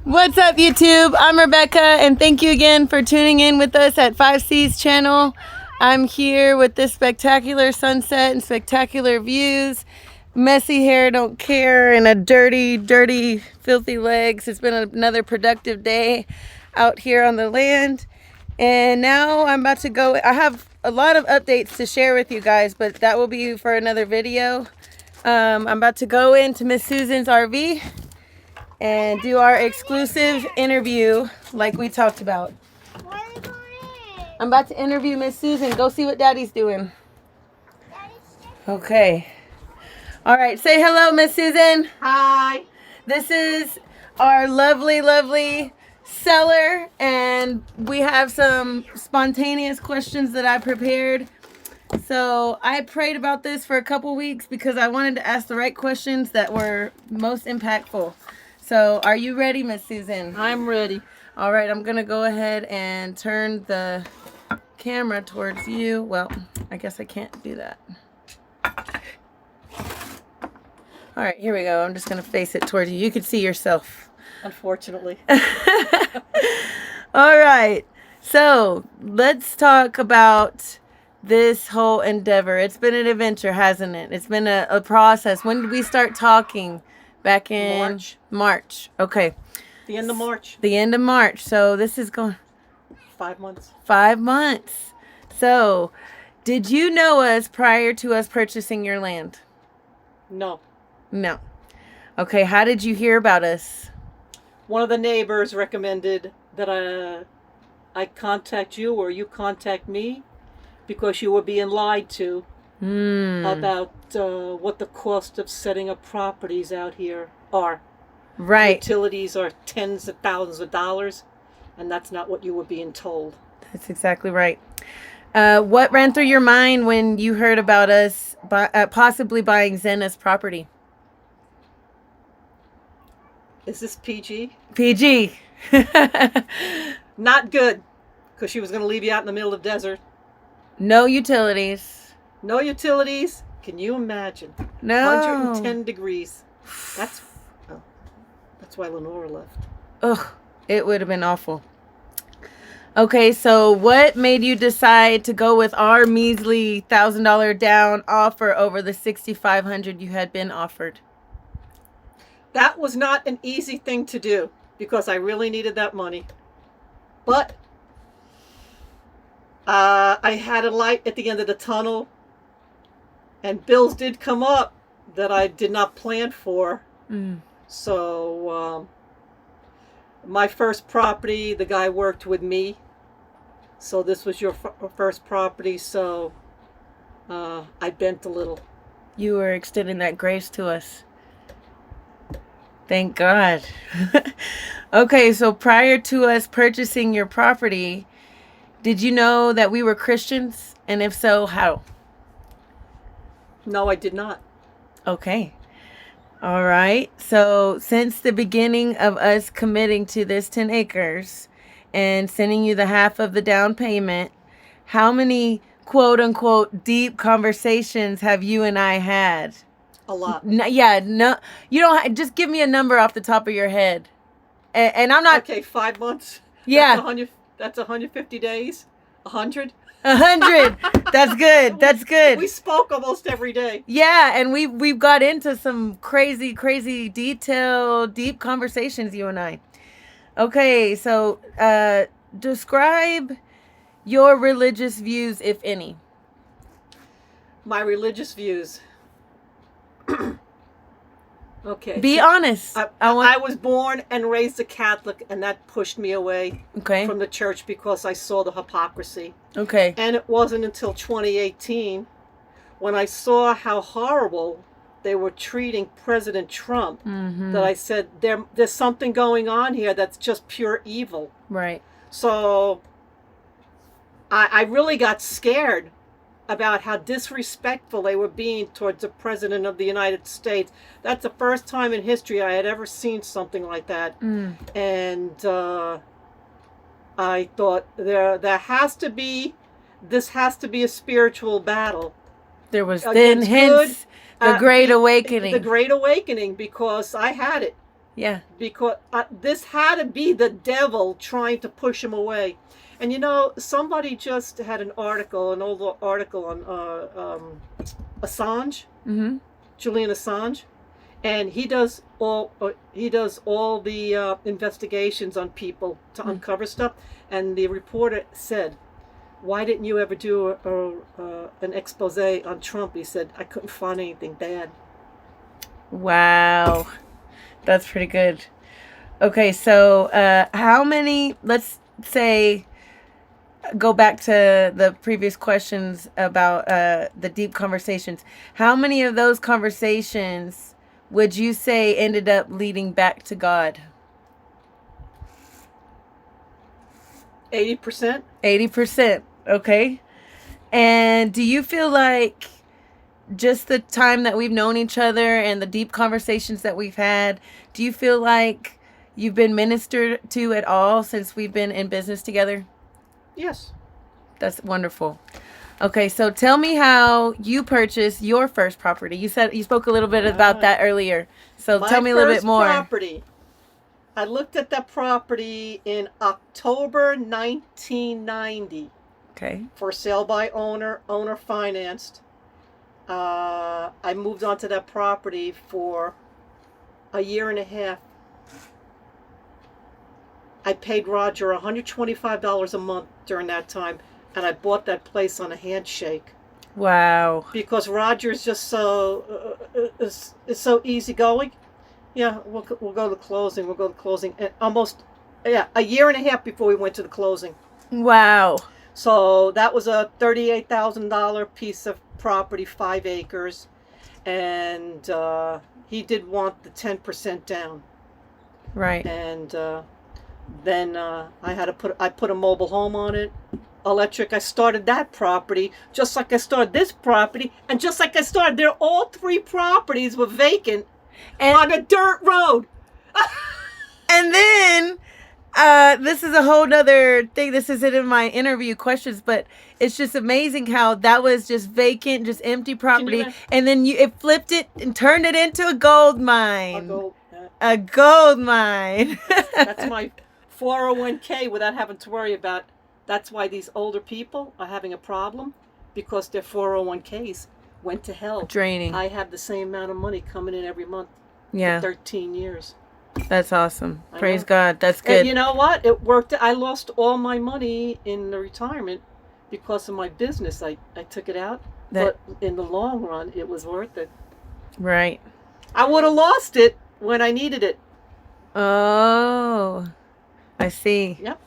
What's up, YouTube? I'm Rebecca, and thank you again for tuning in with us at 5C's channel. I'm here with this spectacular sunset and spectacular views. Messy hair, don't care, and a dirty, filthy legs. It's been another productive day out here on the land. And now I'm about to go. I have a lot of updates to share with you guys, but that will be for another video. I'm about to go into Miss Susan's RV and do our exclusive interview like we talked about. I'm about to interview Miss Susan. Go see what Daddy's doing. Okay. All right. Say hello, Miss Susan. Hi. This is our lovely seller, and we have some spontaneous questions that I prepared. So I prayed about this for a couple weeks because I wanted to ask the right questions that were most impactful. So are you ready, Miss Susan? I'm ready. All right, I'm going to go ahead and turn the camera towards you. Well, I guess I can't do that. All right, here we go. I'm just going to face it towards you. You can see yourself. Unfortunately. All right. So let's talk about this whole endeavor. It's been an adventure, hasn't it? It's been a process. When did we start talking? Back in March. Okay. The end of March. The end of March. So this is going 5 months. 5 months. So did you know us prior to us purchasing your land? No. No. Okay. How did you hear about us? One of the neighbors recommended that I contact you or you contact me because you were being lied to about what the cost of setting up properties out here are. Right. Utilities are tens of thousands of dollars, and that's not what you were being told. That's exactly right. What ran through your mind when you heard about us possibly buying Zena's property? Is this PG? PG. Not good, because she was going to leave you out in the middle of the desert. No utilities. No utilities. Can you imagine? No. 110 degrees. That's why Lenora left. Ugh, it would have been awful. Okay, so what made you decide to go with our measly $1,000 down offer over the $6,500 you had been offered? That was not an easy thing to do because I really needed that money. But I had a light at the end of the tunnel, and bills did come up that I did not plan for. So my first property, the guy worked with me. So this was your first property, so I bent a little. You were extending that grace to us. Thank God. Okay, so prior to us purchasing your property, did you know that we were Christians? And if so, how? No, I did not. Okay. All right. So since the beginning of us committing to this 10 acres and sending you the half of the down payment, how many quote unquote deep conversations have you and I had? A lot. No, you don't just give me a number off the top of your head. And I'm not. Okay, 5 months. Yeah. That's 150 days. 100. 100. That's good. That's good. We spoke almost every day. Yeah, and we've got into some crazy detailed, deep conversations, you and I. Okay, so describe your religious views, if any. My religious views. Okay. Be honest. I was born and raised a Catholic, and that pushed me away from the church because I saw the hypocrisy. Okay. And it wasn't until 2018 when I saw how horrible they were treating President Trump that I said, there's something going on here that's just pure evil. Right. So I really got scared about how disrespectful they were being towards the President of the United States. That's the first time in history I had ever seen something like that. And I thought this has to be a spiritual battle. There was then hence the Great Awakening. The Great Awakening, because I had it. Yeah. because this had to be the devil trying to push him away. And somebody just had an old article on Assange, Mm-hmm. Julian Assange, and he does all the investigations on people to uncover stuff. And the reporter said, "Why didn't you ever do an expose on Trump?" He said, "I couldn't find anything bad." Wow. That's pretty good. Okay, so how many, let's say, go back to the previous questions about the deep conversations. How many of those conversations would you say ended up leading back to God? 80%. 80%. Okay. And do you feel like just the time that we've known each other and the deep conversations that we've had, do you feel like you've been ministered to at all since we've been in business together? Yes. That's wonderful. Okay, so tell me how you purchased your first property. You spoke a little bit about that earlier. So tell me a little bit more. Property. I looked at that property in October 1990. Okay. For sale by owner financed. I moved onto that property for a year and a half. I paid Roger $125 a month during that time, and I bought that place on a handshake. Wow. Because Roger's just so is so easygoing. Yeah, we'll go to closing. We'll go to closing. And a year and a half before we went to the closing. Wow. So that was a $38,000 piece of property, 5 acres, and he did want the 10% down. Right. And then I put a mobile home on it, electric. I started that property just like I started this property, and just like I started there, all 3 properties were vacant and on a dirt road. And then this is a whole nother thing. This isn't in my interview questions, but it's just amazing how that was just vacant, just empty property, and then it flipped it and turned it into a gold mine. A gold mine. That's my 401k without having to worry about. That's why these older people are having a problem, because their 401ks went to hell. Draining. I have the same amount of money coming in every month. Yeah. For 13 years. That's awesome. Praise God. That's good. And you know what? It worked. I lost all my money in the retirement because of my business. I took it out. But in the long run, it was worth it. Right. I would have lost it when I needed it. Oh, I see. Yep.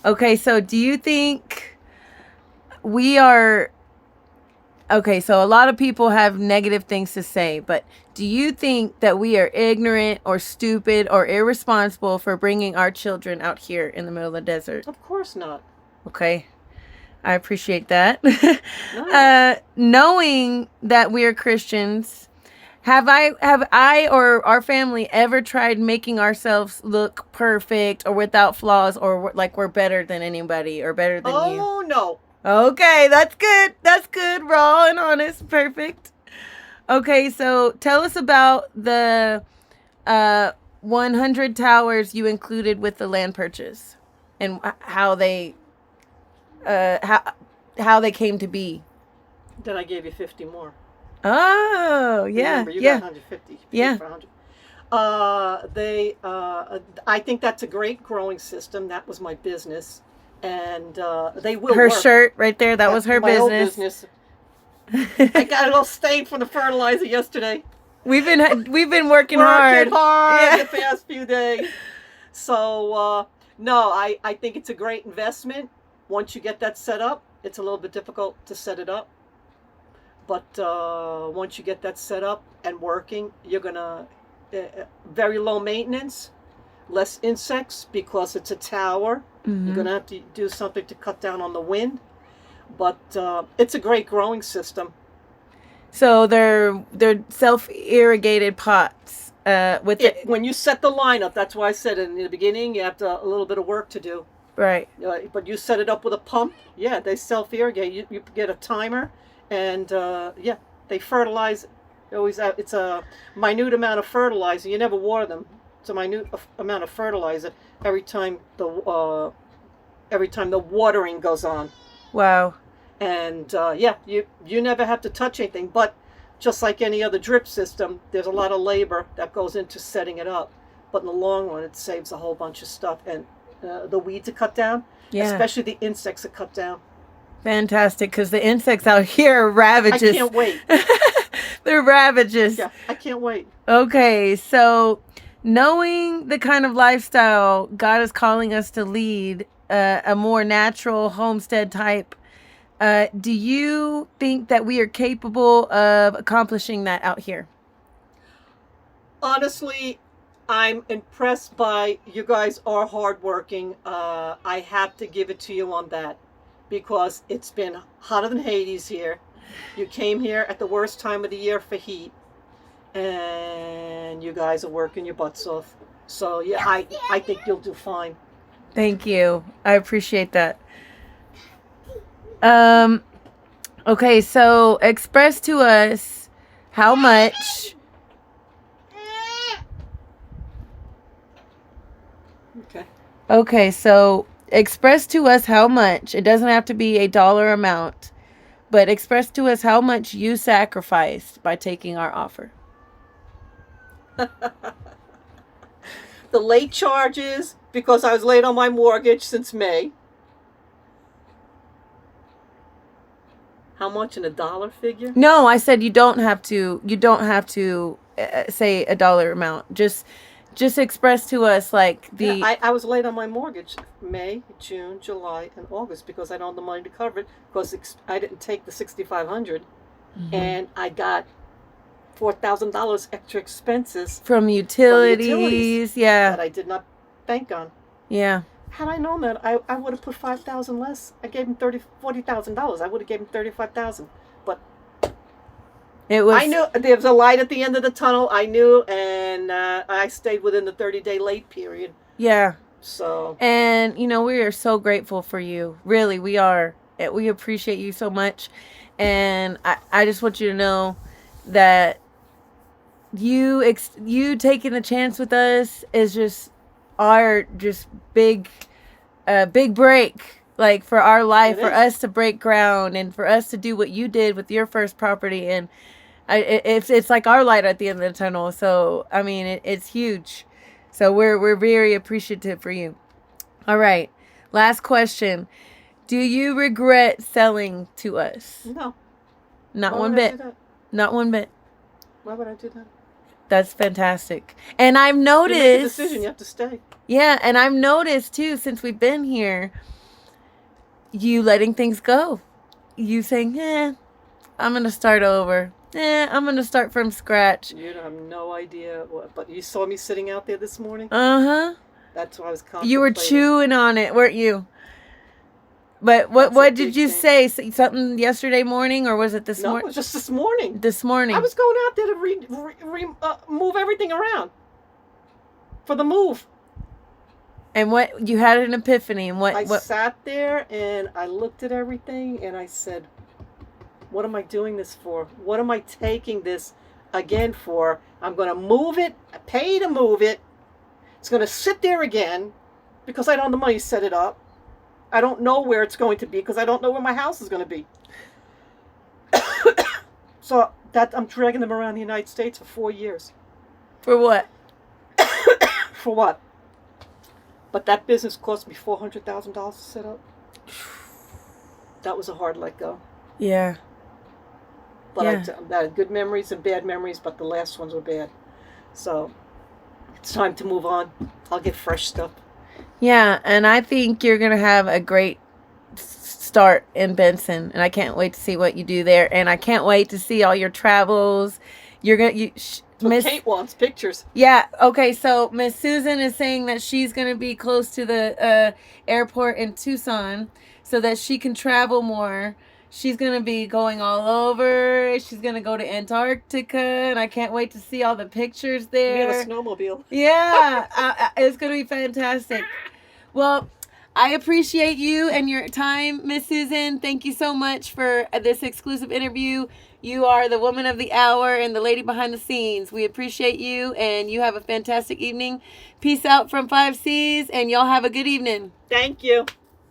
Okay, so do you think we are... Okay, so a lot of people have negative things to say, but do you think that we are ignorant or stupid or irresponsible for bringing our children out here in the middle of the desert? Of course not. Okay, I appreciate that. No. Knowing that we are Christians, have I or our family ever tried making ourselves look perfect or without flaws or like we're better than anybody or better than you? Oh, no. Okay, that's good. That's good. Raw and honest. Perfect. Okay, so tell us about the 100 towers you included with the land purchase and how they came to be. Then I gave you 50 more. Oh, yeah. Remember, you got 150. Yeah. For 100. I think that's a great growing system. That was my business. And they will her work. Shirt right there, that was her my old business. I got it all stained from the fertilizer yesterday. We've been working hard the past few days. So no, I think it's a great investment. Once you get that set up, it's a little bit difficult to set it up. But once you get that set up and working, you're gonna very low maintenance, less insects because it's a tower. Mm-hmm. You're gonna have to do something to cut down on the wind, but it's a great growing system. So they're self-irrigated pots with it. When you set the line up, that's why I said in the beginning you have a little bit of work to do. Right. But you set it up with a pump. Yeah, they self-irrigate. You get a timer, and they fertilize. It's a minute amount of fertilizer. You never water them. a minute amount of fertilizer every time the watering goes on. Wow. And yeah, you never have to touch anything. But just like any other drip system, there's a lot of labor that goes into setting it up. But in the long run, it saves a whole bunch of stuff. And the weeds are cut down, Yeah. especially the insects are cut down. Fantastic, because the insects out here are I ravages. can't wait. They're ravages. Yeah, I can't wait. Okay, so knowing the kind of lifestyle God is calling us to lead, a more natural homestead type, do you think that we are capable of accomplishing that out here? Honestly, I'm impressed by you guys are hardworking. I have to give it to you on that because it's been hotter than Hades here. You came here at the worst time of the year for heat, and you guys are working your butts off. So yeah, I think you'll do fine. Thank you. I appreciate that. Okay, so express to us how much. Okay. Okay, so express to us how much. It doesn't have to be a dollar amount, but express to us how much you sacrificed by taking our offer. The late charges because I was late on my mortgage since May. How much in a dollar figure? No, I said you don't have to. You don't have to say a dollar amount. Just express to us like the. Yeah, I was late on my mortgage May, June, July, and August because I don't have the money to cover it because I didn't take the $6,500, and I got $4,000 extra expenses from utilities. Yeah. that I did not bank on. Yeah. Had I known that, I would have put $5,000 less. I gave him $40,000. I would have gave him $35,000. But it was. I knew there was a light at the end of the tunnel. I knew, and I stayed within the 30-day late period. Yeah. So. And we are so grateful for you. Really, we are. We appreciate you so much, and I just want you to know that you taking the chance with us is just our big break, like for our life, for us to break ground and for us to do what you did with your first property. And it's like our light at the end of the tunnel. So I mean, it's huge. So we're very appreciative for you. All right, last question: do you regret selling to us? No. Not one bit. Not one bit. Why would I do that? That's fantastic. And I've noticed. You make a decision, you have to stay. Yeah, and I've noticed too, since we've been here, you letting things go. You saying, I'm going to start over. I'm going to start from scratch. You have no idea what, but you saw me sitting out there this morning? Uh-huh. That's what I was contemplating. You were chewing on it, weren't you? But what did you say? Something yesterday morning, or was it this morning? No, it was just this morning. This morning. I was going out there to move everything around for the move. And what you had an epiphany, and what? I sat there and I looked at everything and I said, "What am I doing this for? What am I taking this again for? I'm going to move it, pay to move it. It's going to sit there again because I don't have the money to set it up. I don't know where it's going to be because I don't know where my house is going to be. So that I'm dragging them around the United States for 4 years. For what? For what? But that business cost me $400,000 to set up. That was a hard let go. Yeah. But I had good memories and bad memories, but the last ones were bad. So it's time to move on. I'll get fresh stuff. Yeah, and I think you're going to have a great start in Benson, and I can't wait to see what you do there, and I can't wait to see all your travels. You're going to... Kate wants pictures. Yeah, okay, so Miss Susan is saying that she's going to be close to the airport in Tucson so that she can travel more. She's going to be going all over. She's going to go to Antarctica, and I can't wait to see all the pictures there. You have a snowmobile. Yeah, it's going to be fantastic. Well, I appreciate you and your time, Miss Susan. Thank you so much for this exclusive interview. You are the woman of the hour and the lady behind the scenes. We appreciate you, and you have a fantastic evening. Peace out from 5Cs, and y'all have a good evening. Thank you.